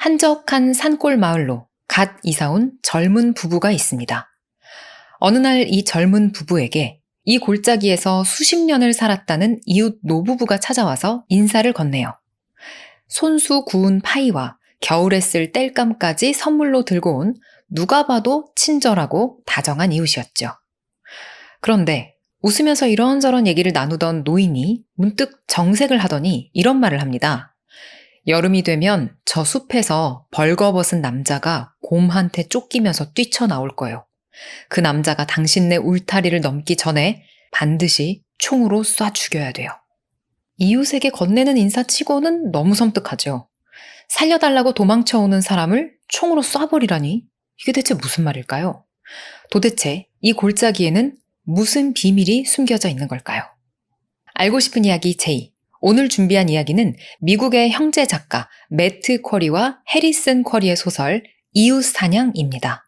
한적한 산골 마을로 갓 이사 온 젊은 부부가 있습니다. 어느 날 이 젊은 부부에게 이 골짜기에서 수십 년을 살았다는 이웃 노부부가 찾아와서 인사를 건네요. 손수 구운 파이와 겨울에 쓸 땔감까지 선물로 들고 온 누가 봐도 친절하고 다정한 이웃이었죠. 그런데 웃으면서 이런저런 얘기를 나누던 노인이 문득 정색을 하더니 이런 말을 합니다. 여름이 되면 저 숲에서 벌거벗은 남자가 곰한테 쫓기면서 뛰쳐나올 거예요. 그 남자가 당신네 울타리를 넘기 전에 반드시 총으로 쏴 죽여야 돼요. 이웃에게 건네는 인사치고는 너무 섬뜩하죠. 살려달라고 도망쳐오는 사람을 총으로 쏴버리라니 이게 대체 무슨 말일까요? 도대체 이 골짜기에는 무슨 비밀이 숨겨져 있는 걸까요? 알고 싶은 이야기 제2. 오늘 준비한 이야기는 미국의 형제 작가 매트 쿼리와 해리슨 쿼리의 소설 이웃 사냥입니다.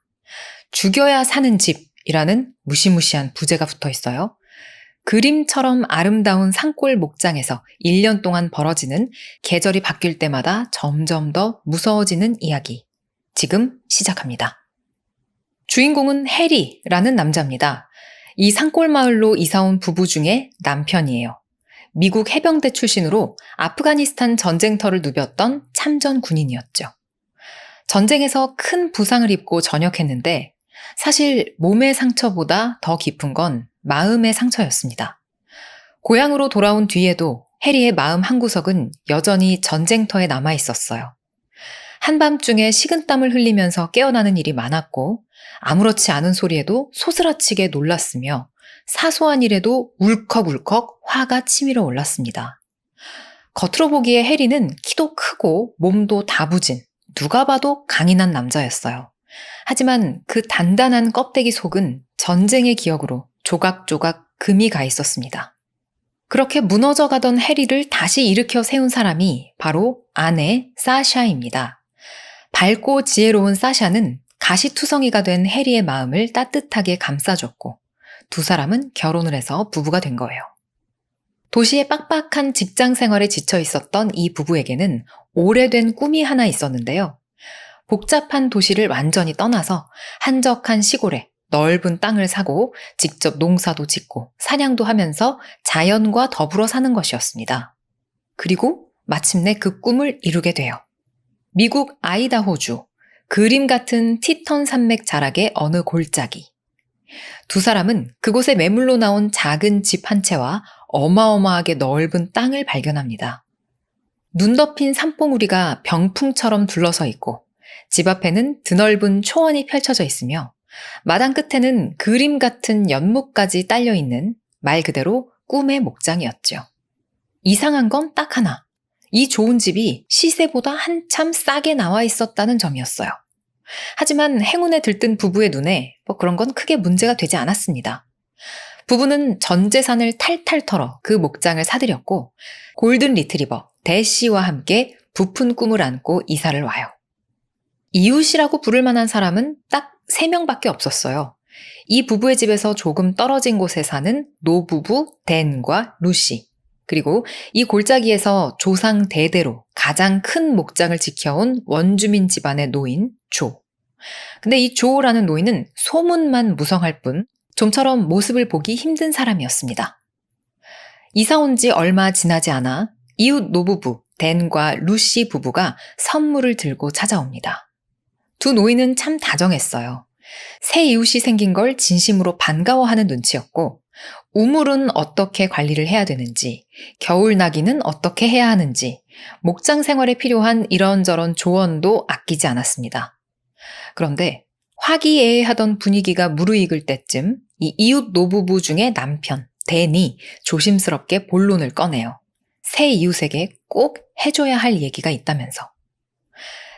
죽여야 사는 집이라는 무시무시한 부제가 붙어 있어요. 그림처럼 아름다운 산골 목장에서 1년 동안 벌어지는 계절이 바뀔 때마다 점점 더 무서워지는 이야기. 지금 시작합니다. 주인공은 해리라는 남자입니다. 이 산골 마을로 이사온 부부 중에 남편이에요. 미국 해병대 출신으로 아프가니스탄 전쟁터를 누볐던 참전 군인이었죠. 전쟁에서 큰 부상을 입고 전역했는데 사실 몸의 상처보다 더 깊은 건 마음의 상처였습니다. 고향으로 돌아온 뒤에도 해리의 마음 한구석은 여전히 전쟁터에 남아 있었어요. 한밤중에 식은땀을 흘리면서 깨어나는 일이 많았고 아무렇지 않은 소리에도 소스라치게 놀랐으며 사소한 일에도 울컥울컥 화가 치밀어 올랐습니다. 겉으로 보기에 해리는 키도 크고 몸도 다부진 누가 봐도 강인한 남자였어요. 하지만 그 단단한 껍데기 속은 전쟁의 기억으로 조각조각 금이 가 있었습니다. 그렇게 무너져가던 해리를 다시 일으켜 세운 사람이 바로 아내 사샤입니다. 밝고 지혜로운 사샤는 가시투성이가 된 해리의 마음을 따뜻하게 감싸줬고 두 사람은 결혼을 해서 부부가 된 거예요. 도시의 빡빡한 직장 생활에 지쳐 있었던 이 부부에게는 오래된 꿈이 하나 있었는데요. 복잡한 도시를 완전히 떠나서 한적한 시골에 넓은 땅을 사고 직접 농사도 짓고 사냥도 하면서 자연과 더불어 사는 것이었습니다. 그리고 마침내 그 꿈을 이루게 돼요. 미국 아이다호주 그림 같은 티턴 산맥 자락의 어느 골짜기. 두 사람은 그곳에 매물로 나온 작은 집 한 채와 어마어마하게 넓은 땅을 발견합니다. 눈 덮인 산봉우리가 병풍처럼 둘러서 있고 집 앞에는 드넓은 초원이 펼쳐져 있으며 마당 끝에는 그림 같은 연못까지 딸려 있는 말 그대로 꿈의 목장이었죠. 이상한 건 딱 하나. 이 좋은 집이 시세보다 한참 싸게 나와 있었다는 점이었어요. 하지만 행운에 들뜬 부부의 눈에 그런 건 크게 문제가 되지 않았습니다. 부부는 전 재산을 탈탈 털어 그 목장을 사들였고 골든 리트리버 대시와 함께 부푼 꿈을 안고 이사를 와요. 이웃이라고 부를 만한 사람은 딱 3명밖에 없었어요. 이 부부의 집에서 조금 떨어진 곳에 사는 노부부 댄과 루시, 그리고 이 골짜기에서 조상 대대로 가장 큰 목장을 지켜온 원주민 집안의 노인 조. 근데 이 조라는 노인은 소문만 무성할 뿐 좀처럼 모습을 보기 힘든 사람이었습니다. 이사 온 지 얼마 지나지 않아 이웃 노부부 댄과 루시 부부가 선물을 들고 찾아옵니다. 두 노인은 참 다정했어요. 새 이웃이 생긴 걸 진심으로 반가워하는 눈치였고 우물은 어떻게 관리를 해야 되는지, 겨울 나기는 어떻게 해야 하는지, 목장 생활에 필요한 이런저런 조언도 아끼지 않았습니다. 그런데 화기애애하던 분위기가 무르익을 때쯤 이 이웃 노부부 중에 남편, 댄이 조심스럽게 본론을 꺼내요. 새 이웃에게 꼭 해줘야 할 얘기가 있다면서.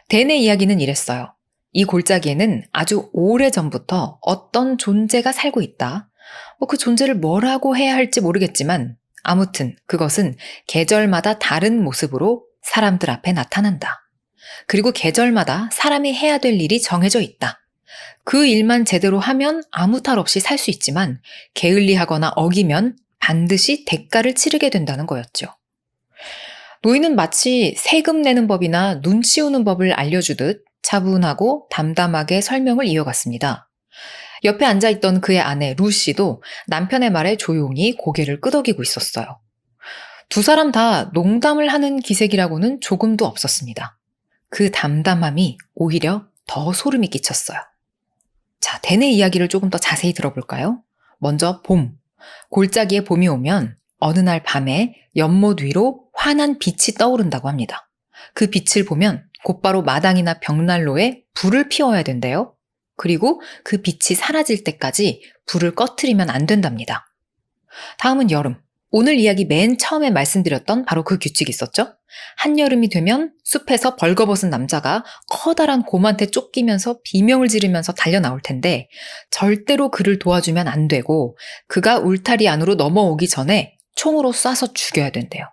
댄의 이야기는 이랬어요. 이 골짜기에는 아주 오래전부터 어떤 존재가 살고 있다. 그 존재를 뭐라고 해야 할지 모르겠지만 아무튼 그것은 계절마다 다른 모습으로 사람들 앞에 나타난다. 그리고 계절마다 사람이 해야 될 일이 정해져 있다. 그 일만 제대로 하면 아무 탈 없이 살 수 있지만 게을리하거나 어기면 반드시 대가를 치르게 된다는 거였죠. 노인은 마치 세금 내는 법이나 눈 치우는 법을 알려주듯 차분하고 담담하게 설명을 이어갔습니다. 옆에 앉아있던 그의 아내 루 씨도 남편의 말에 조용히 고개를 끄덕이고 있었어요. 두 사람 다 농담을 하는 기색이라고는 조금도 없었습니다. 그 담담함이 오히려 더 소름이 끼쳤어요. 자, 댄의 이야기를 조금 더 자세히 들어볼까요? 먼저 봄. 골짜기에 봄이 오면 어느 날 밤에 연못 위로 환한 빛이 떠오른다고 합니다. 그 빛을 보면 곧바로 마당이나 벽난로에 불을 피워야 된대요. 그리고 그 빛이 사라질 때까지 불을 꺼트리면 안 된답니다. 다음은 여름. 오늘 이야기 맨 처음에 말씀드렸던 바로 그 규칙이 있었죠? 한여름이 되면 숲에서 벌거벗은 남자가 커다란 곰한테 쫓기면서 비명을 지르면서 달려 나올 텐데 절대로 그를 도와주면 안 되고 그가 울타리 안으로 넘어오기 전에 총으로 쏴서 죽여야 된대요.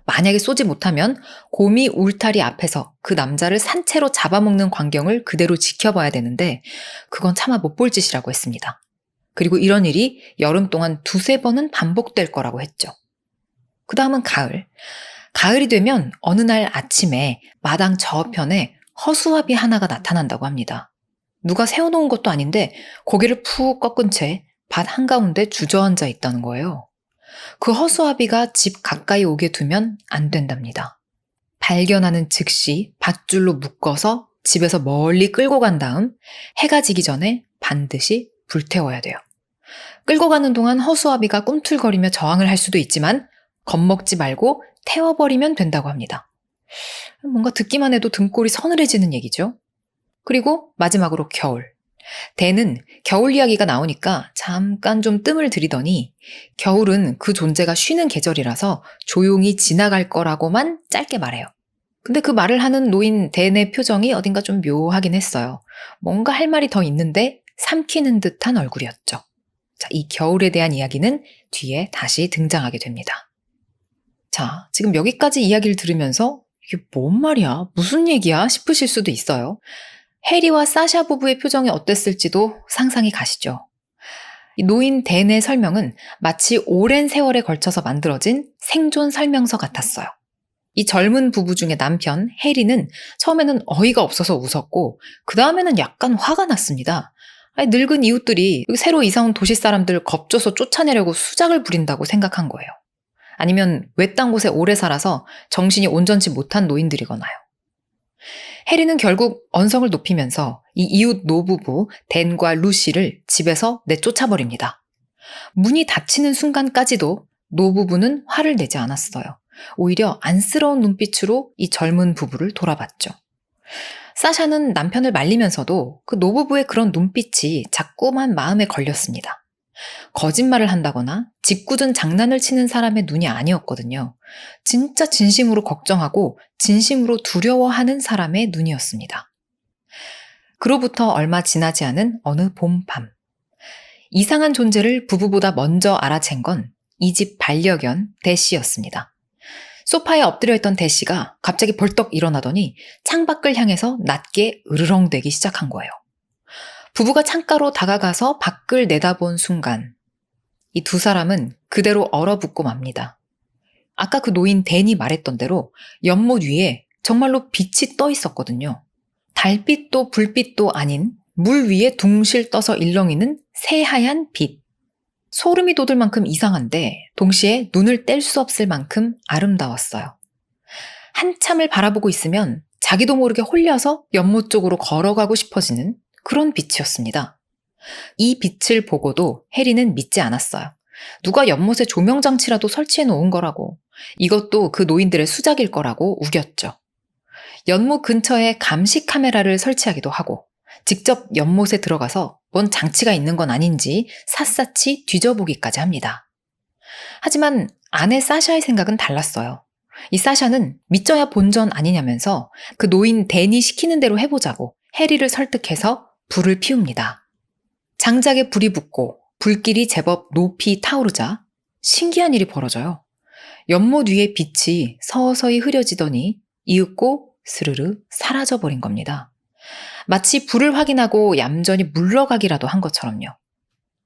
만약에 쏘지 못하면 곰이 울타리 앞에서 그 남자를 산채로 잡아먹는 광경을 그대로 지켜봐야 되는데 그건 차마 못 볼 짓이라고 했습니다. 그리고 이런 일이 여름 동안 2-3번은 반복될 거라고 했죠. 그 다음은 가을. 가을이 되면 어느 날 아침에 마당 저편에 허수아비 하나가 나타난다고 합니다. 누가 세워놓은 것도 아닌데 고개를 푹 꺾은 채 밭 한가운데 주저앉아 있다는 거예요. 그 허수아비가 집 가까이 오게 두면 안 된답니다. 발견하는 즉시 밧줄로 묶어서 집에서 멀리 끌고 간 다음 해가 지기 전에 반드시 불태워야 돼요. 끌고 가는 동안 허수아비가 꿈틀거리며 저항을 할 수도 있지만 겁먹지 말고 태워버리면 된다고 합니다. 뭔가 듣기만 해도 등골이 서늘해지는 얘기죠. 그리고 마지막으로 겨울. 댄은 겨울 이야기가 나오니까 잠깐 좀 뜸을 들이더니 겨울은 그 존재가 쉬는 계절이라서 조용히 지나갈 거라고만 짧게 말해요. 근데 그 말을 하는 노인 댄의 표정이 어딘가 좀 묘하긴 했어요. 뭔가 할 말이 더 있는데 삼키는 듯한 얼굴이었죠. 자, 이 겨울에 대한 이야기는 뒤에 다시 등장하게 됩니다. 자, 지금 여기까지 이야기를 들으면서 이게 뭔 말이야? 무슨 얘기야? 싶으실 수도 있어요. 해리와 사샤 부부의 표정이 어땠을지도 상상이 가시죠. 이 노인 댄의 설명은 마치 오랜 세월에 걸쳐서 만들어진 생존 설명서 같았어요. 이 젊은 부부 중에 남편 해리는 처음에는 어이가 없어서 웃었고 그 다음에는 약간 화가 났습니다. 늙은 이웃들이 새로 이사 온 도시 사람들 겁줘서 쫓아내려고 수작을 부린다고 생각한 거예요. 아니면 외딴 곳에 오래 살아서 정신이 온전치 못한 노인들이거나요. 해리는 결국 언성을 높이면서 이 이웃 노부부 댄과 루시를 집에서 내쫓아버립니다. 문이 닫히는 순간까지도 노부부는 화를 내지 않았어요. 오히려 안쓰러운 눈빛으로 이 젊은 부부를 돌아봤죠. 사샤는 남편을 말리면서도 그 노부부의 그런 눈빛이 자꾸만 마음에 걸렸습니다. 거짓말을 한다거나 짓궂은 장난을 치는 사람의 눈이 아니었거든요. 진짜 진심으로 걱정하고 진심으로 두려워하는 사람의 눈이었습니다. 그로부터 얼마 지나지 않은 어느 봄밤. 이상한 존재를 부부보다 먼저 알아챈 건 이 집 반려견 대시였습니다. 소파에 엎드려 있던 대시가 갑자기 벌떡 일어나더니 창밖을 향해서 낮게 으르렁대기 시작한 거예요. 부부가 창가로 다가가서 밖을 내다본 순간 이 두 사람은 그대로 얼어붙고 맙니다. 아까 그 노인 댄이 말했던 대로 연못 위에 정말로 빛이 떠 있었거든요. 달빛도 불빛도 아닌 물 위에 둥실 떠서 일렁이는 새하얀 빛. 소름이 돋을 만큼 이상한데 동시에 눈을 뗄 수 없을 만큼 아름다웠어요. 한참을 바라보고 있으면 자기도 모르게 홀려서 연못 쪽으로 걸어가고 싶어지는 그런 빛이었습니다. 이 빛을 보고도 해리는 믿지 않았어요. 누가 연못에 조명장치라도 설치해 놓은 거라고, 이것도 그 노인들의 수작일 거라고 우겼죠. 연못 근처에 감시 카메라를 설치하기도 하고 직접 연못에 들어가서 뭔 장치가 있는 건 아닌지 샅샅이 뒤져보기까지 합니다. 하지만 아내 사샤의 생각은 달랐어요. 이 사샤는 믿져야 본전 아니냐면서 그 노인 댄이 시키는 대로 해보자고 해리를 설득해서 불을 피웁니다. 장작에 불이 붙고 불길이 제법 높이 타오르자 신기한 일이 벌어져요. 연못 위의 빛이 서서히 흐려지더니 이윽고 스르르 사라져버린 겁니다. 마치 불을 확인하고 얌전히 물러가기라도 한 것처럼요.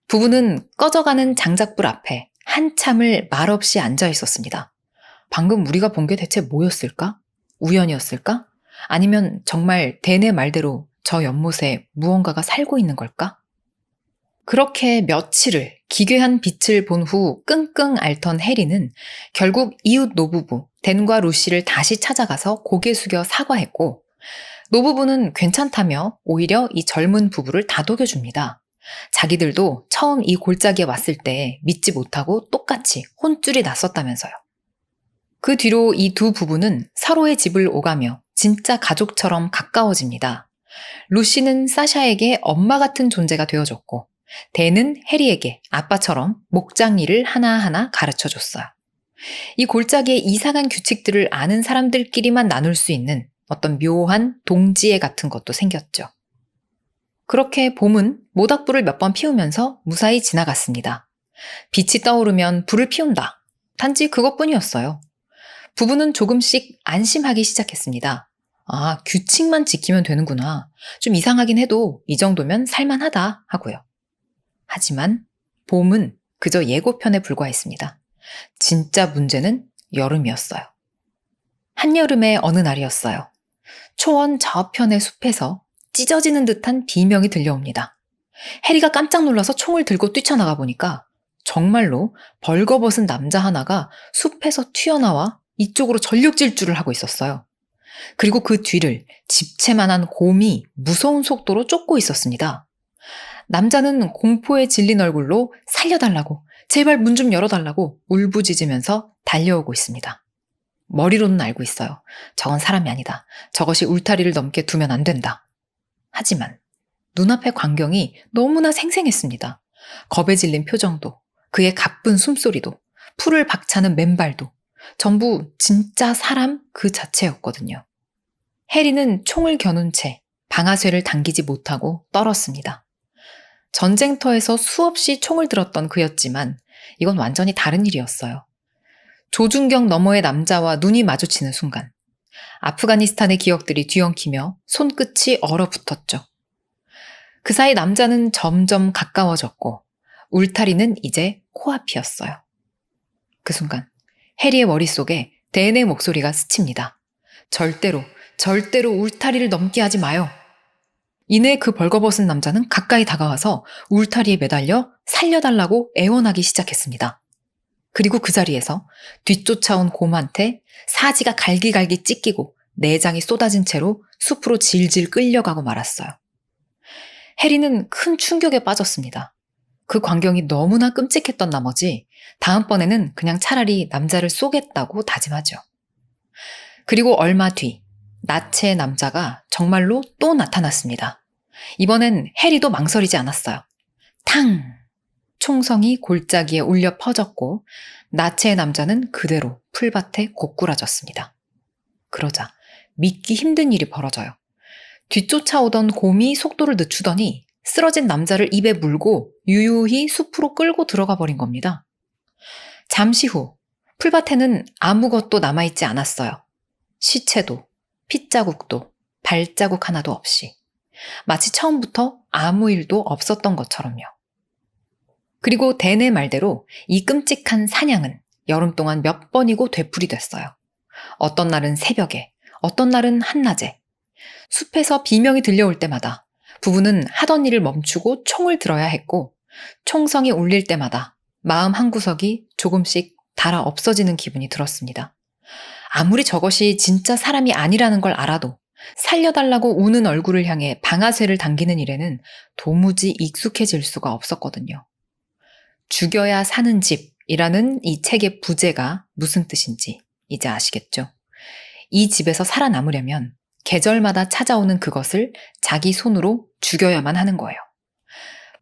부부는 꺼져가는 장작불 앞에 한참을 말없이 앉아 있었습니다. 방금 우리가 본 게 대체 뭐였을까? 우연이었을까? 아니면 정말 대내 말대로 저 연못에 무언가가 살고 있는 걸까? 그렇게 며칠을 기괴한 빛을 본 후 끙끙 앓던 해리는 결국 이웃 노부부 댄과 루시를 다시 찾아가서 고개 숙여 사과했고, 노부부는 괜찮다며 오히려 이 젊은 부부를 다독여줍니다. 자기들도 처음 이 골짜기에 왔을 때 믿지 못하고 똑같이 혼쭐이 났었다면서요. 그 뒤로 이 두 부부는 서로의 집을 오가며 진짜 가족처럼 가까워집니다. 루시는 사샤에게 엄마 같은 존재가 되어줬고, 댄은 해리에게 아빠처럼 목장 일을 하나하나 가르쳐줬어요. 이 골짜기의 이상한 규칙들을 아는 사람들끼리만 나눌 수 있는 어떤 묘한 동지애 같은 것도 생겼죠. 그렇게 봄은 모닥불을 몇 번 피우면서 무사히 지나갔습니다. 빛이 떠오르면 불을 피운다. 단지 그것뿐이었어요. 부부는 조금씩 안심하기 시작했습니다. 아, 규칙만 지키면 되는구나. 좀 이상하긴 해도 이 정도면 살만하다 하고요. 하지만 봄은 그저 예고편에 불과했습니다. 진짜 문제는 여름이었어요. 한여름의 어느 날이었어요. 초원 저편의 숲에서 찢어지는 듯한 비명이 들려옵니다. 해리가 깜짝 놀라서 총을 들고 뛰쳐나가 보니까 정말로 벌거벗은 남자 하나가 숲에서 튀어나와 이쪽으로 전력 질주를 하고 있었어요. 그리고 그 뒤를 집채만한 곰이 무서운 속도로 쫓고 있었습니다. 남자는 공포에 질린 얼굴로 살려달라고, 제발 문 좀 열어달라고 울부짖으면서 달려오고 있습니다. 머리로는 알고 있어요. 저건 사람이 아니다. 저것이 울타리를 넘게 두면 안 된다. 하지만 눈앞의 광경이 너무나 생생했습니다. 겁에 질린 표정도, 그의 가쁜 숨소리도, 풀을 박차는 맨발도 전부 진짜 사람 그 자체였거든요. 해리는 총을 겨눈 채 방아쇠를 당기지 못하고 떨었습니다. 전쟁터에서 수없이 총을 들었던 그였지만 이건 완전히 다른 일이었어요. 조준경 너머의 남자와 눈이 마주치는 순간 아프가니스탄의 기억들이 뒤엉키며 손끝이 얼어붙었죠. 그 사이 남자는 점점 가까워졌고 울타리는 이제 코앞이었어요. 그 순간 해리의 머릿속에 댄의 목소리가 스칩니다. 절대로 울타리를 넘게 하지 마요. 이내 그 벌거벗은 남자는 가까이 다가와서 울타리에 매달려 살려달라고 애원하기 시작했습니다. 그리고 그 자리에서 뒤쫓아온 곰한테 사지가 갈기갈기 찢기고 내장이 쏟아진 채로 숲으로 질질 끌려가고 말았어요. 해리는 큰 충격에 빠졌습니다. 그 광경이 너무나 끔찍했던 나머지 다음번에는 그냥 차라리 남자를 쏘겠다고 다짐하죠. 그리고 얼마 뒤 나체의 남자가 정말로 또 나타났습니다. 이번엔 해리도 망설이지 않았어요. 탕! 총성이 골짜기에 울려 퍼졌고 나체의 남자는 그대로 풀밭에 고꾸라졌습니다. 그러자 믿기 힘든 일이 벌어져요. 뒤쫓아오던 곰이 속도를 늦추더니 쓰러진 남자를 입에 물고 유유히 숲으로 끌고 들어가 버린 겁니다. 잠시 후 풀밭에는 아무것도 남아있지 않았어요. 시체도, 핏자국도, 발자국 하나도 없이. 마치 처음부터 아무 일도 없었던 것처럼요. 그리고 댄의 말대로 이 끔찍한 사냥은 여름 동안 몇 번이고 되풀이됐어요. 어떤 날은 새벽에, 어떤 날은 한낮에. 숲에서 비명이 들려올 때마다 부부는 하던 일을 멈추고 총을 들어야 했고 총성이 울릴 때마다 마음 한구석이 조금씩 달아 없어지는 기분이 들었습니다. 아무리 저것이 진짜 사람이 아니라는 걸 알아도 살려달라고 우는 얼굴을 향해 방아쇠를 당기는 일에는 도무지 익숙해질 수가 없었거든요. 죽여야 사는 집이라는 이 책의 부제가 무슨 뜻인지 이제 아시겠죠? 이 집에서 살아남으려면 계절마다 찾아오는 그것을 자기 손으로 죽여야만 하는 거예요.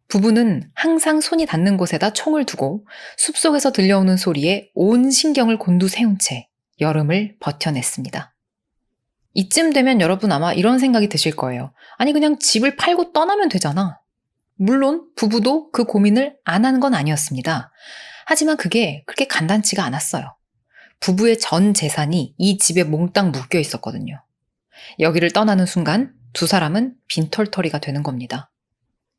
부부는 항상 손이 닿는 곳에다 총을 두고 숲속에서 들려오는 소리에 온 신경을 곤두세운 채 여름을 버텨냈습니다. 이쯤 되면 여러분 아마 이런 생각이 드실 거예요. 아니 그냥 집을 팔고 떠나면 되잖아. 물론 부부도 그 고민을 안 하는 건 아니었습니다. 하지만 그게 그렇게 간단치가 않았어요. 부부의 전 재산이 이 집에 몽땅 묶여 있었거든요. 여기를 떠나는 순간 두 사람은 빈털터리가 되는 겁니다.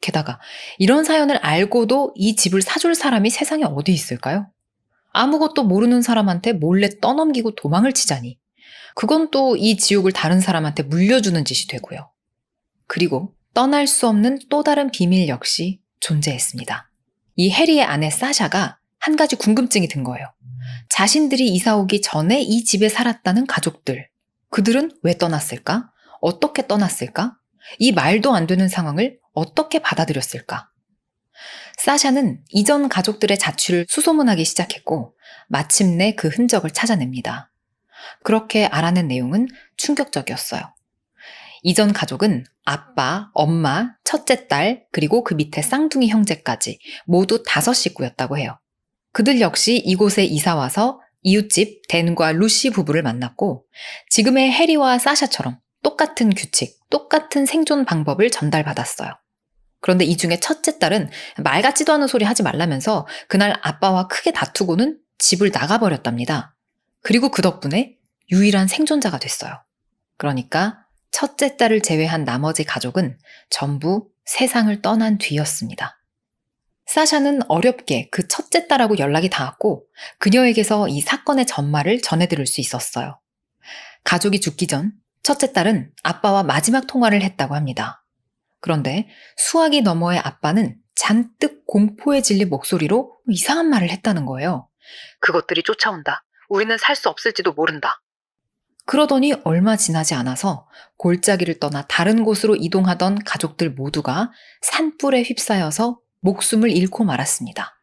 게다가 이런 사연을 알고도 이 집을 사줄 사람이 세상에 어디 있을까요? 아무것도 모르는 사람한테 몰래 떠넘기고 도망을 치자니. 그건 또 이 지옥을 다른 사람한테 물려주는 짓이 되고요. 그리고 떠날 수 없는 또 다른 비밀 역시 존재했습니다. 이 해리의 아내 사샤가 한 가지 궁금증이 든 거예요. 자신들이 이사 오기 전에 이 집에 살았다는 가족들. 그들은 왜 떠났을까? 어떻게 떠났을까? 이 말도 안 되는 상황을 어떻게 받아들였을까? 사샤는 이전 가족들의 자취를 수소문하기 시작했고 마침내 그 흔적을 찾아냅니다. 그렇게 알아낸 내용은 충격적이었어요. 이전 가족은 아빠, 엄마, 첫째 딸, 그리고 그 밑에 쌍둥이 형제까지 모두 5식구였다고 해요. 그들 역시 이곳에 이사와서 이웃집 댄과 루시 부부를 만났고 지금의 해리와 사샤처럼 똑같은 규칙, 똑같은 생존 방법을 전달받았어요. 그런데 이 중에 첫째 딸은 말 같지도 않은 소리 하지 말라면서 그날 아빠와 크게 다투고는 집을 나가버렸답니다. 그리고 그 덕분에 유일한 생존자가 됐어요. 그러니까 첫째 딸을 제외한 나머지 가족은 전부 세상을 떠난 뒤였습니다. 사샤는 어렵게 그 첫째 딸하고 연락이 닿았고 그녀에게서 이 사건의 전말을 전해들을 수 있었어요. 가족이 죽기 전 첫째 딸은 아빠와 마지막 통화를 했다고 합니다. 그런데 수화기 너머의 아빠는 잔뜩 공포에 질린 목소리로 이상한 말을 했다는 거예요. 그것들이 쫓아온다. 우리는 살 수 없을지도 모른다. 그러더니 얼마 지나지 않아서 골짜기를 떠나 다른 곳으로 이동하던 가족들 모두가 산불에 휩싸여서 목숨을 잃고 말았습니다.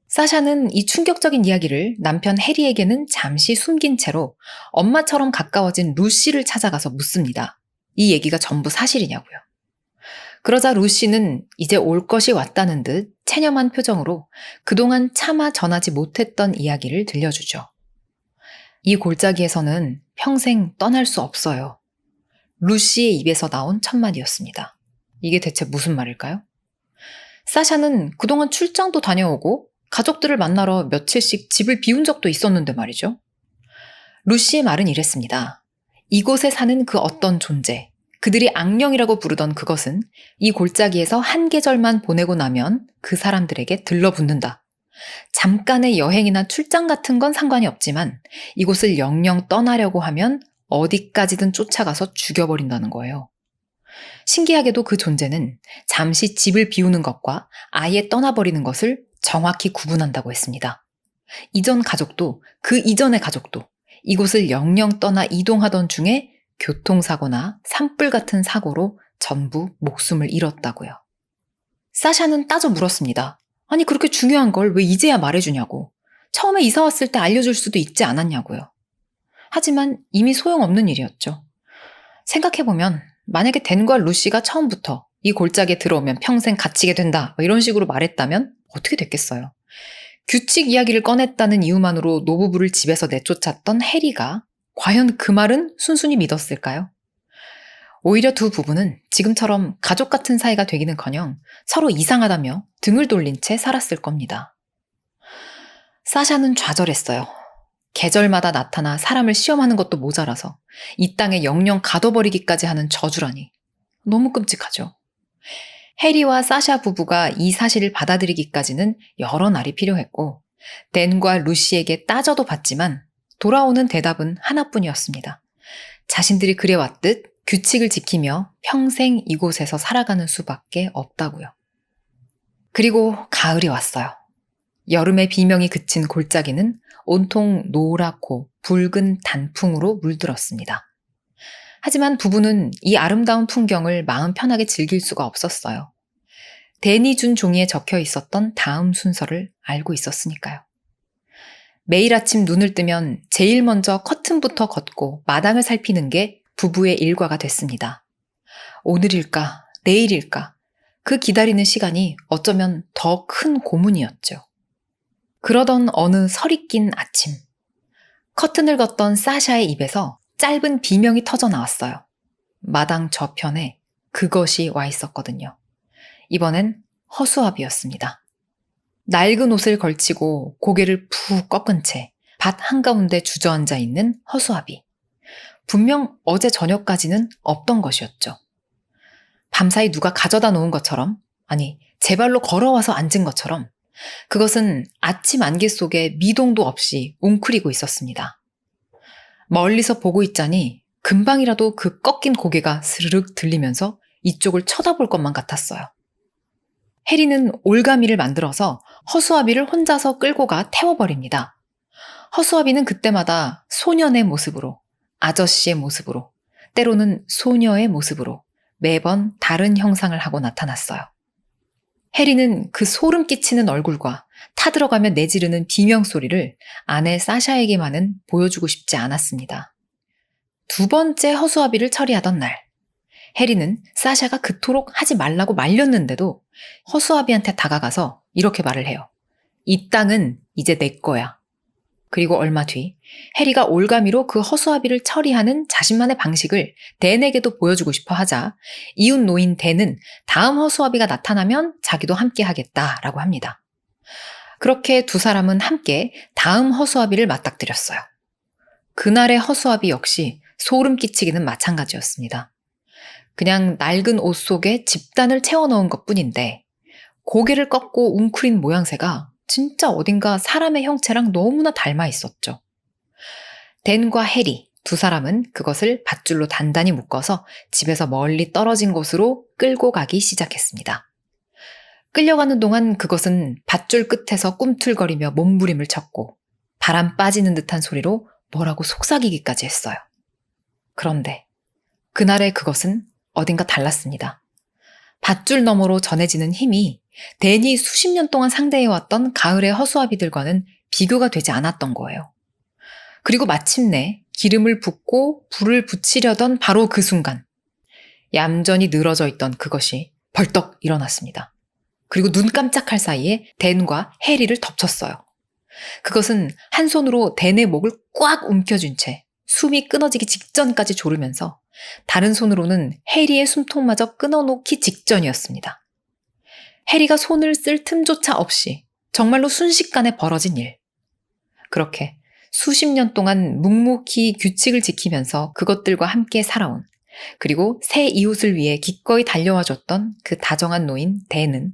사샤는 이 충격적인 이야기를 남편 해리에게는 잠시 숨긴 채로 엄마처럼 가까워진 루시를 찾아가서 묻습니다. 이 얘기가 전부 사실이냐고요. 그러자 루시는 이제 올 것이 왔다는 듯 체념한 표정으로 그동안 차마 전하지 못했던 이야기를 들려주죠. 이 골짜기에서는 평생 떠날 수 없어요. 루시의 입에서 나온 첫마디였습니다. 이게 대체 무슨 말일까요? 사샤는 그동안 출장도 다녀오고 가족들을 만나러 며칠씩 집을 비운 적도 있었는데 말이죠. 루시의 말은 이랬습니다. 이곳에 사는 그 어떤 존재, 그들이 악령이라고 부르던 그것은 이 골짜기에서 한 계절만 보내고 나면 그 사람들에게 들러붙는다. 잠깐의 여행이나 출장 같은 건 상관이 없지만 이곳을 영영 떠나려고 하면 어디까지든 쫓아가서 죽여버린다는 거예요. 신기하게도 그 존재는 잠시 집을 비우는 것과 아예 떠나버리는 것을 정확히 구분한다고 했습니다. 이전 가족도 그 이전의 가족도 이곳을 영영 떠나 이동하던 중에 교통사고나 산불 같은 사고로 전부 목숨을 잃었다고요. 사샤는 따져 물었습니다. 아니 그렇게 중요한 걸 왜 이제야 말해주냐고. 처음에 이사 왔을 때 알려줄 수도 있지 않았냐고요. 하지만 이미 소용없는 일이었죠. 생각해보면 만약에 댄과 루시가 처음부터 이 골짜기에 들어오면 평생 갇히게 된다 이런 식으로 말했다면 어떻게 됐겠어요. 규칙 이야기를 꺼냈다는 이유만으로 노부부를 집에서 내쫓았던 해리가 과연 그 말은 순순히 믿었을까요? 오히려 두 부부는 지금처럼 가족 같은 사이가 되기는커녕 서로 이상하다며 등을 돌린 채 살았을 겁니다. 사샤는 좌절했어요. 계절마다 나타나 사람을 시험하는 것도 모자라서 이 땅에 영영 가둬버리기까지 하는 저주라니. 너무 끔찍하죠. 해리와 사샤 부부가 이 사실을 받아들이기까지는 여러 날이 필요했고 댄과 루시에게 따져도 봤지만 돌아오는 대답은 하나뿐이었습니다. 자신들이 그래왔듯 규칙을 지키며 평생 이곳에서 살아가는 수밖에 없다고요. 그리고 가을이 왔어요. 여름의 비명이 그친 골짜기는 온통 노랗고 붉은 단풍으로 물들었습니다. 하지만 부부는 이 아름다운 풍경을 마음 편하게 즐길 수가 없었어요. 댄이 준 종이에 적혀 있었던 다음 순서를 알고 있었으니까요. 매일 아침 눈을 뜨면 제일 먼저 커튼부터 걷고 마당을 살피는 게 부부의 일과가 됐습니다. 오늘일까, 내일일까, 그 기다리는 시간이 어쩌면 더 큰 고문이었죠. 그러던 어느 설이 낀 아침, 커튼을 걷던 사샤의 입에서 짧은 비명이 터져 나왔어요. 마당 저편에 그것이 와 있었거든요. 이번엔 허수아비였습니다. 낡은 옷을 걸치고 고개를 푹 꺾은 채 밭 한가운데 주저앉아 있는 허수아비. 분명 어제 저녁까지는 없던 것이었죠. 밤사이 누가 가져다 놓은 것처럼, 아니 제 발로 걸어와서 앉은 것처럼 그것은 아침 안개 속에 미동도 없이 웅크리고 있었습니다. 멀리서 보고 있자니 금방이라도 그 꺾인 고개가 스르륵 들리면서 이쪽을 쳐다볼 것만 같았어요. 해리는 올가미를 만들어서 허수아비를 혼자서 끌고 가 태워버립니다. 허수아비는 그때마다 소년의 모습으로, 아저씨의 모습으로, 때로는 소녀의 모습으로 매번 다른 형상을 하고 나타났어요. 해리는 그 소름 끼치는 얼굴과 타들어가며 내지르는 비명소리를 아내 사샤에게만은 보여주고 싶지 않았습니다. 두 번째 허수아비를 처리하던 날, 해리는 사샤가 그토록 하지 말라고 말렸는데도 허수아비한테 다가가서 이렇게 말을 해요. 이 땅은 이제 내 거야. 그리고 얼마 뒤 해리가 올가미로 그 허수아비를 처리하는 자신만의 방식을 댄에게도 보여주고 싶어 하자 이웃 노인 댄은 다음 허수아비가 나타나면 자기도 함께 하겠다라고 합니다. 그렇게 두 사람은 함께 다음 허수아비를 맞닥뜨렸어요. 그날의 허수아비 역시 소름 끼치기는 마찬가지였습니다. 그냥 낡은 옷 속에 집단을 채워넣은 것뿐인데 고개를 꺾고 웅크린 모양새가 진짜 어딘가 사람의 형체랑 너무나 닮아 있었죠. 댄과 해리 두 사람은 그것을 밧줄로 단단히 묶어서 집에서 멀리 떨어진 곳으로 끌고 가기 시작했습니다. 끌려가는 동안 그것은 밧줄 끝에서 꿈틀거리며 몸부림을 쳤고 바람 빠지는 듯한 소리로 뭐라고 속삭이기까지 했어요. 그런데 그날의 그것은 어딘가 달랐습니다. 밧줄 너머로 전해지는 힘이 댄이 수십 년 동안 상대해왔던 가을의 허수아비들과는 비교가 되지 않았던 거예요. 그리고 마침내 기름을 붓고 불을 붙이려던 바로 그 순간 얌전히 늘어져 있던 그것이 벌떡 일어났습니다. 그리고 눈 깜짝할 사이에 댄과 해리를 덮쳤어요. 그것은 한 손으로 댄의 목을 꽉 움켜쥔 채 숨이 끊어지기 직전까지 조르면서 다른 손으로는 해리의 숨통마저 끊어놓기 직전이었습니다. 해리가 손을 쓸 틈조차 없이 정말로 순식간에 벌어진 일. 그렇게 수십 년 동안 묵묵히 규칙을 지키면서 그것들과 함께 살아온, 그리고 새 이웃을 위해 기꺼이 달려와줬던 그 다정한 노인 댄은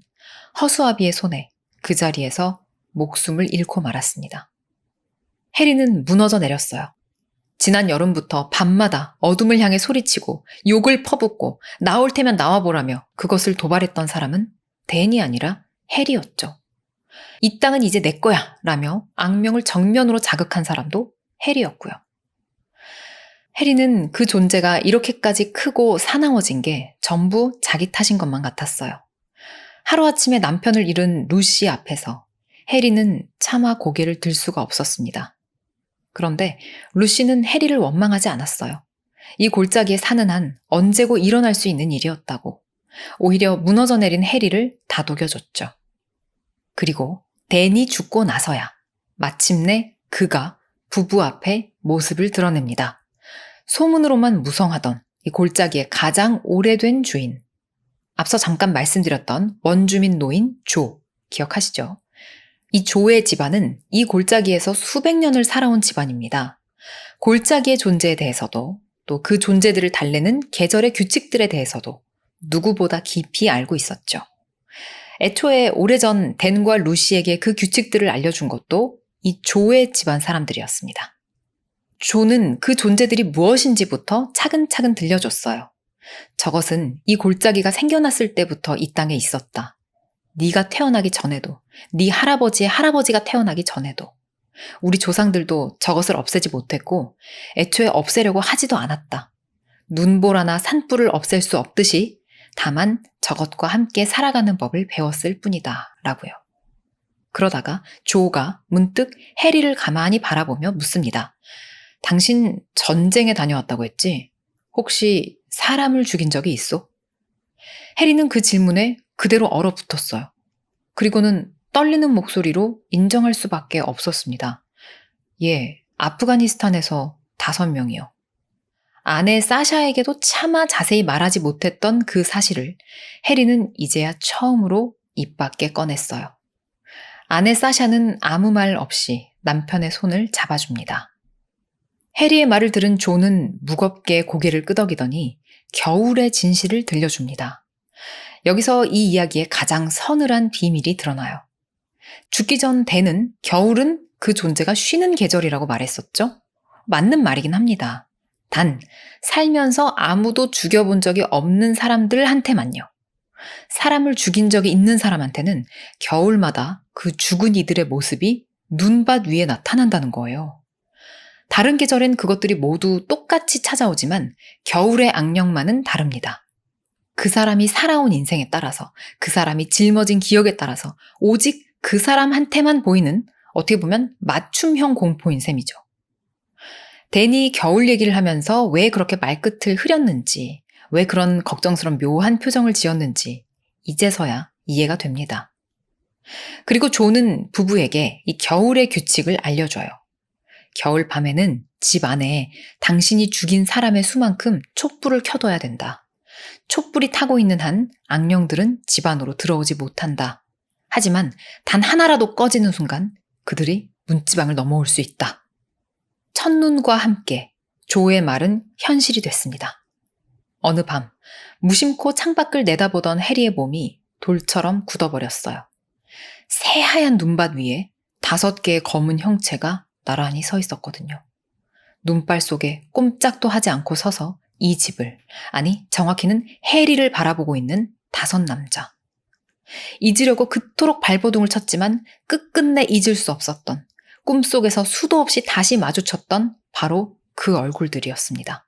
허수아비의 손에 그 자리에서 목숨을 잃고 말았습니다. 해리는 무너져 내렸어요. 지난 여름부터 밤마다 어둠을 향해 소리치고 욕을 퍼붓고 나올 테면 나와보라며 그것을 도발했던 사람은 댄이 아니라 해리였죠. 이 땅은 이제 내 거야 라며 악명을 정면으로 자극한 사람도 해리였고요. 해리는 그 존재가 이렇게까지 크고 사나워진 게 전부 자기 탓인 것만 같았어요. 하루아침에 남편을 잃은 루시 앞에서 해리는 차마 고개를 들 수가 없었습니다. 그런데 루시는 해리를 원망하지 않았어요. 이 골짜기에 사는 한 언제고 일어날 수 있는 일이었다고. 오히려 무너져 내린 해리를 다독여줬죠. 그리고 댄이 죽고 나서야 마침내 그가 부부 앞에 모습을 드러냅니다. 소문으로만 무성하던 이 골짜기의 가장 오래된 주인. 앞서 잠깐 말씀드렸던 원주민 노인 조, 기억하시죠? 이 조의 집안은 이 골짜기에서 수백 년을 살아온 집안입니다. 골짜기의 존재에 대해서도 또 그 존재들을 달래는 계절의 규칙들에 대해서도 누구보다 깊이 알고 있었죠. 애초에 오래전 댄과 루시에게 그 규칙들을 알려준 것도 이 조의 집안 사람들이었습니다. 조는 그 존재들이 무엇인지부터 차근차근 들려줬어요. 저것은 이 골짜기가 생겨났을 때부터 이 땅에 있었다. 네가 태어나기 전에도, 네 할아버지의 할아버지가 태어나기 전에도 우리 조상들도 저것을 없애지 못했고 애초에 없애려고 하지도 않았다. 눈보라나 산불을 없앨 수 없듯이 다만 저것과 함께 살아가는 법을 배웠을 뿐이다 라고요. 그러다가 조가 문득 해리를 가만히 바라보며 묻습니다. 당신 전쟁에 다녀왔다고 했지? 혹시 사람을 죽인 적이 있어? 해리는 그 질문에 그대로 얼어붙었어요. 그리고는 떨리는 목소리로 인정할 수밖에 없었습니다. 예, 아프가니스탄에서 5명이요. 아내 사샤에게도 차마 자세히 말하지 못했던 그 사실을 해리는 이제야 처음으로 입 밖에 꺼냈어요. 아내 사샤는 아무 말 없이 남편의 손을 잡아줍니다. 해리의 말을 들은 조는 무겁게 고개를 끄덕이더니 겨울의 진실을 들려줍니다. 여기서 이 이야기의 가장 서늘한 비밀이 드러나요. 죽기 전 대는 겨울은 그 존재가 쉬는 계절이라고 말했었죠? 맞는 말이긴 합니다. 단, 살면서 아무도 죽여본 적이 없는 사람들한테만요. 사람을 죽인 적이 있는 사람한테는 겨울마다 그 죽은 이들의 모습이 눈밭 위에 나타난다는 거예요. 다른 계절엔 그것들이 모두 똑같이 찾아오지만 겨울의 악령만은 다릅니다. 그 사람이 살아온 인생에 따라서, 그 사람이 짊어진 기억에 따라서 오직 그 사람한테만 보이는 어떻게 보면 맞춤형 공포인 셈이죠. 댄이 겨울 얘기를 하면서 왜 그렇게 말끝을 흐렸는지, 왜 그런 걱정스러운 묘한 표정을 지었는지 이제서야 이해가 됩니다. 그리고 조는 부부에게 이 겨울의 규칙을 알려줘요. 겨울 밤에는 집 안에 당신이 죽인 사람의 수만큼 촛불을 켜둬야 된다. 촛불이 타고 있는 한 악령들은 집 안으로 들어오지 못한다. 하지만 단 하나라도 꺼지는 순간 그들이 문지방을 넘어올 수 있다. 첫눈과 함께 조의 말은 현실이 됐습니다. 어느 밤 무심코 창밖을 내다보던 해리의 몸이 돌처럼 굳어버렸어요. 새하얀 눈밭 위에 5개의 검은 형체가 나란히 서 있었거든요. 눈발 속에 꼼짝도 하지 않고 서서 이 집을, 아니 정확히는 해리를 바라보고 있는 5 남자. 잊으려고 그토록 발버둥을 쳤지만 끝끝내 잊을 수 없었던, 꿈속에서 수도 없이 다시 마주쳤던 바로 그 얼굴들이었습니다.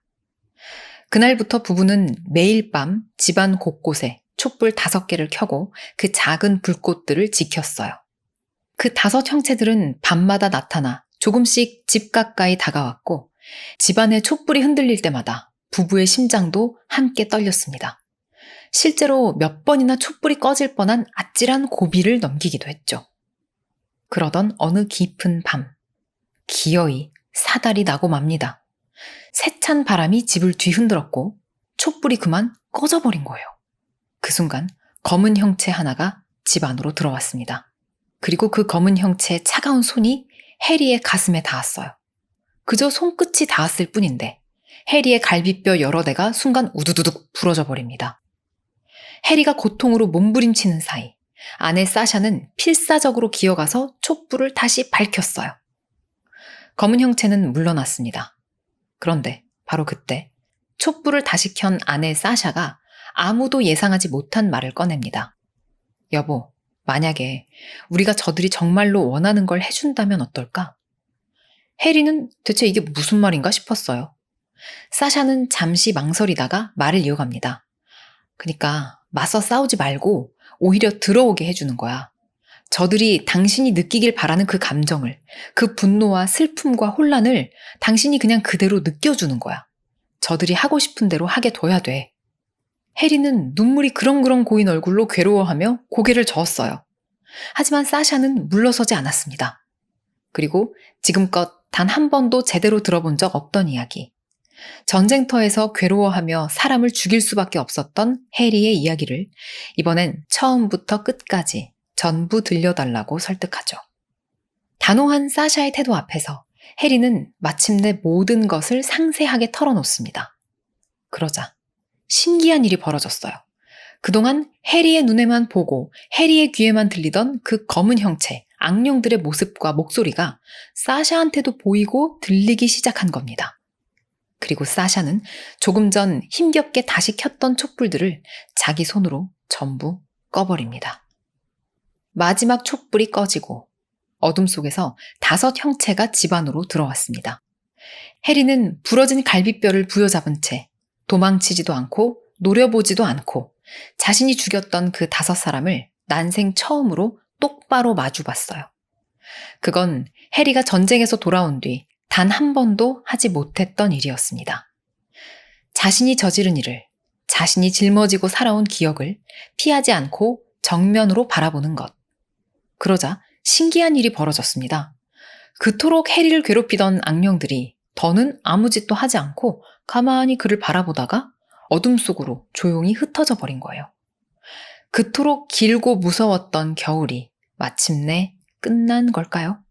그날부터 부부는 매일 밤 집안 곳곳에 촛불 5개를 켜고 그 작은 불꽃들을 지켰어요. 그 5 형체들은 밤마다 나타나 조금씩 집 가까이 다가왔고 집안의 촛불이 흔들릴 때마다 부부의 심장도 함께 떨렸습니다. 실제로 몇 번이나 촛불이 꺼질 뻔한 아찔한 고비를 넘기기도 했죠. 그러던 어느 깊은 밤, 기어이 사달이 나고 맙니다. 세찬 바람이 집을 뒤흔들었고 촛불이 그만 꺼져버린 거예요. 그 순간 검은 형체 하나가 집 안으로 들어왔습니다. 그리고 그 검은 형체의 차가운 손이 해리의 가슴에 닿았어요. 그저 손끝이 닿았을 뿐인데 해리의 갈비뼈 여러 대가 순간 우두두둑 부러져 버립니다. 해리가 고통으로 몸부림치는 사이 아내 사샤는 필사적으로 기어가서 촛불을 다시 밝혔어요. 검은 형체는 물러났습니다. 그런데 바로 그때 촛불을 다시 켠 아내 사샤가 아무도 예상하지 못한 말을 꺼냅니다. 여보, 만약에 우리가 저들이 정말로 원하는 걸 해준다면 어떨까? 해리는 대체 이게 무슨 말인가 싶었어요. 사샤는 잠시 망설이다가 말을 이어갑니다. 그러니까 맞서 싸우지 말고 오히려 들어오게 해주는 거야. 저들이 당신이 느끼길 바라는 그 감정을, 그 분노와 슬픔과 혼란을 당신이 그냥 그대로 느껴주는 거야. 저들이 하고 싶은 대로 하게 둬야 돼. 해리는 눈물이 그렁그렁 고인 얼굴로 괴로워하며 고개를 저었어요. 하지만 사샤는 물러서지 않았습니다. 그리고 지금껏 단 한 번도 제대로 들어본 적 없던 이야기. 전쟁터에서 괴로워하며 사람을 죽일 수밖에 없었던 해리의 이야기를 이번엔 처음부터 끝까지 전부 들려달라고 설득하죠. 단호한 사샤의 태도 앞에서 해리는 마침내 모든 것을 상세하게 털어놓습니다. 그러자 신기한 일이 벌어졌어요. 그동안 해리의 눈에만 보고 해리의 귀에만 들리던 그 검은 형체, 악령들의 모습과 목소리가 사샤한테도 보이고 들리기 시작한 겁니다. 그리고 사샤는 조금 전 힘겹게 다시 켰던 촛불들을 자기 손으로 전부 꺼버립니다. 마지막 촛불이 꺼지고 어둠 속에서 5 형체가 집 안으로 들어왔습니다. 해리는 부러진 갈비뼈를 부여잡은 채 도망치지도 않고 노려보지도 않고 자신이 죽였던 그 5 사람을 난생 처음으로 똑바로 마주봤어요. 그건 해리가 전쟁에서 돌아온 뒤 단 한 번도 하지 못했던 일이었습니다. 자신이 저지른 일을, 자신이 짊어지고 살아온 기억을 피하지 않고 정면으로 바라보는 것. 그러자 신기한 일이 벌어졌습니다. 그토록 해리를 괴롭히던 악령들이 더는 아무 짓도 하지 않고 가만히 그를 바라보다가 어둠 속으로 조용히 흩어져 버린 거예요. 그토록 길고 무서웠던 겨울이 마침내 끝난 걸까요?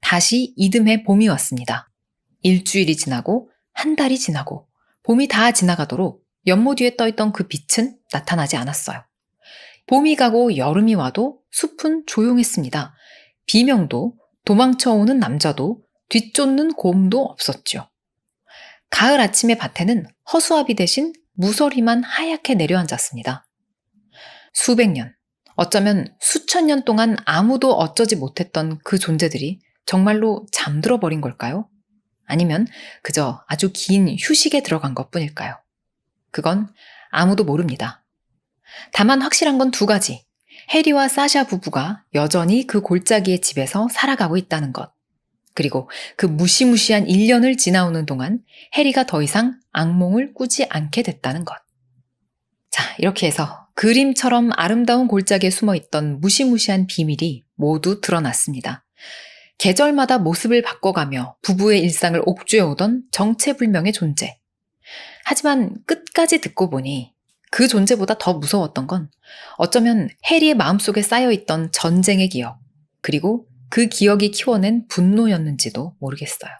다시 이듬해 봄이 왔습니다. 일주일이 지나고 한 달이 지나고 봄이 다 지나가도록 연못 위에 떠있던 그 빛은 나타나지 않았어요. 봄이 가고 여름이 와도 숲은 조용했습니다. 비명도, 도망쳐오는 남자도, 뒤쫓는 곰도 없었죠. 가을 아침의 밭에는 허수아비 대신 무서리만 하얗게 내려앉았습니다. 수백 년, 어쩌면 수천 년 동안 아무도 어쩌지 못했던 그 존재들이 정말로 잠들어 버린 걸까요? 아니면 그저 아주 긴 휴식에 들어간 것뿐일까요? 그건 아무도 모릅니다. 다만 확실한 건 두 가지. 해리와 사샤 부부가 여전히 그 골짜기의 집에서 살아가고 있다는 것. 그리고 그 무시무시한 1년을 지나오는 동안 해리가 더 이상 악몽을 꾸지 않게 됐다는 것. 자, 이렇게 해서 그림처럼 아름다운 골짜기에 숨어있던 무시무시한 비밀이 모두 드러났습니다. 계절마다 모습을 바꿔가며 부부의 일상을 옥죄어오던 정체불명의 존재. 하지만 끝까지 듣고 보니 그 존재보다 더 무서웠던 건 어쩌면 해리의 마음속에 쌓여있던 전쟁의 기억, 그리고 그 기억이 키워낸 분노였는지도 모르겠어요.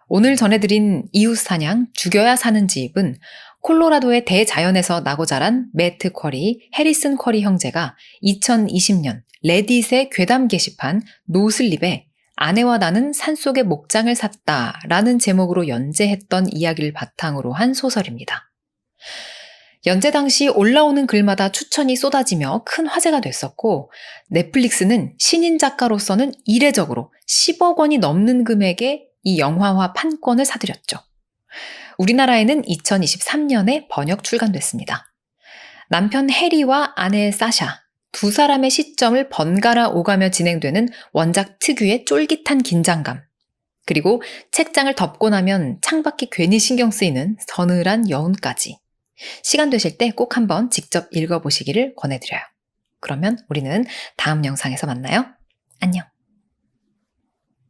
오늘 전해드린 이웃사냥, 죽여야 사는 집은 콜로라도의 대자연에서 나고 자란 매트 쿼리, 해리슨 쿼리 형제가 2020년 레딧의 괴담 게시판 노슬립에 아내와 나는 산속의 목장을 샀다 라는 제목으로 연재했던 이야기를 바탕으로 한 소설입니다. 연재 당시 올라오는 글마다 추천이 쏟아지며 큰 화제가 됐었고, 넷플릭스는 신인 작가로서는 이례적으로 10억 원이 넘는 금액에 이 영화화 판권을 사들였죠. 우리나라에는 2023년에 번역 출간됐습니다. 남편 해리와 아내 사샤, 두 사람의 시점을 번갈아 오가며 진행되는 원작 특유의 쫄깃한 긴장감, 그리고 책장을 덮고 나면 창밖이 괜히 신경 쓰이는 서늘한 여운까지. 시간 되실 때 꼭 한번 직접 읽어보시기를 권해드려요. 그러면 우리는 다음 영상에서 만나요. 안녕.